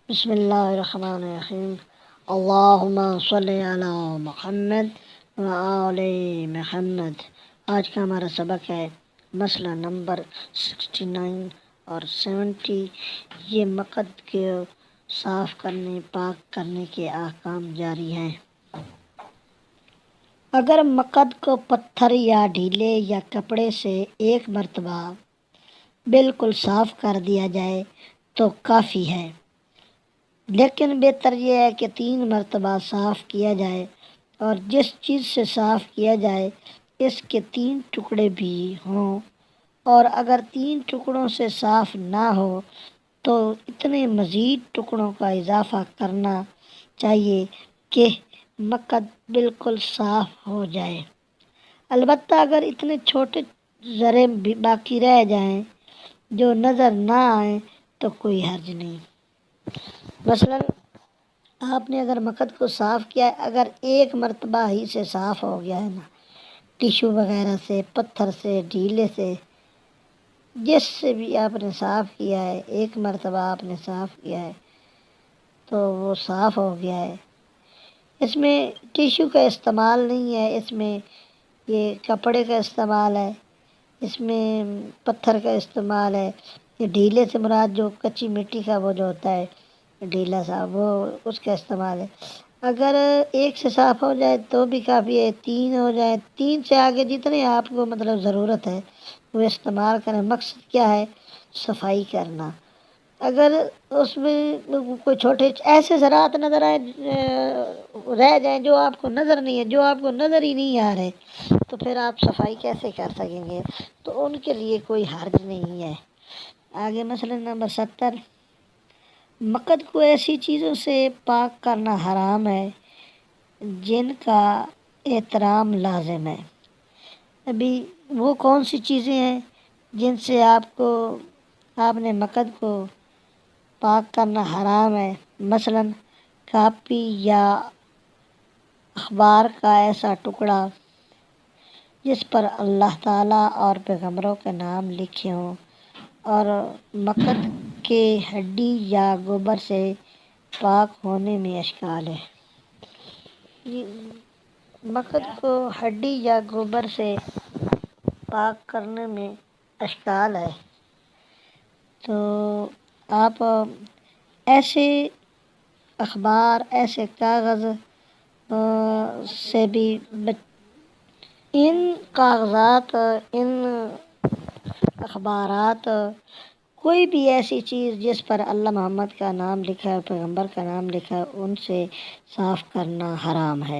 بسم اللہ الرحمن الرحیم۔ اللہم صلی علی محمد وآل محمد۔ آج کا ہمارا سبق ہے مسئلہ نمبر 69 اور 70۔ یہ مقد کے صاف کرنے، پاک کرنے کے احکام جاری ہیں۔ اگر مقد کو پتھر یا ڈھیلے یا کپڑے سے ایک مرتبہ بالکل صاف کر دیا جائے تو کافی ہے، لیکن بہتر یہ ہے کہ 3 مرتبہ صاف کیا جائے، اور جس چیز سے صاف کیا جائے اس کے 3 ٹکڑے بھی ہوں، اور اگر 3 ٹکڑوں سے صاف نہ ہو تو اتنے مزید ٹکڑوں کا اضافہ کرنا چاہیے کہ مقد بالکل صاف ہو جائے۔ البتہ اگر اتنے چھوٹے ذرے بھی باقی رہ جائیں جو نظر نہ آئیں تو کوئی حرج نہیں۔ مثلاً آپ نے اگر مقد کو صاف کیا ہے، اگر ایک مرتبہ ہی سے صاف ہو گیا ہے نا، ٹیشو وغیرہ سے، پتھر سے، ڈھیلے سے، جس سے بھی آپ نے صاف کیا ہے، ایک مرتبہ آپ نے صاف کیا ہے تو وہ صاف ہو گیا ہے۔ اس میں ٹیشو کا استعمال نہیں ہے، اس میں یہ کپڑے کا استعمال ہے، اس میں پتھر کا استعمال ہے۔ یہ ڈھیلے سے مراد جو کچی مٹی کا وہ جو ہوتا ہے ڈھیلا سا، وہ اس کا استعمال ہے۔ اگر ایک سے صاف ہو جائے تو بھی کافی ہے، 3 ہو جائے، 3 سے آگے جتنے آپ کو ضرورت ہے وہ استعمال کریں۔ مقصد کیا ہے؟ صفائی کرنا۔ اگر اس میں کوئی چھوٹے ایسے ذرات نظر آئے رہ جائیں جو آپ کو نظر نہیں ہے، جو آپ کو نظر ہی نہیں آ رہے، تو پھر آپ صفائی کیسے کر سکیں گے؟ تو ان کے لیے کوئی حرج نہیں ہے۔ آگے مسئلہ نمبر 70۔ مقد کو ایسی چیزوں سے پاک کرنا حرام ہے جن کا احترام لازم ہے۔ ابھی وہ کون سی چیزیں ہیں جن سے آپ نے مقد کو پاک کرنا حرام ہے؟ مثلاً کاپی یا اخبار کا ایسا ٹکڑا جس پر اللہ تعالیٰ اور پیغمبروں کے نام لکھے ہوں، اور مقد کے ہڈی یا گوبر سے پاک ہونے میں اشکال ہے۔ مقد کو ہڈی یا گوبر سے پاک کرنے میں اشکال ہے، تو آپ ایسے اخبار، ایسے کاغذ سے بھی ان کاغذات، ان اخبارات، کوئی بھی ایسی چیز جس پر اللہ محمد کا نام لکھا ہے، پیغمبر کا نام لکھا ہے، ان سے صاف کرنا حرام ہے۔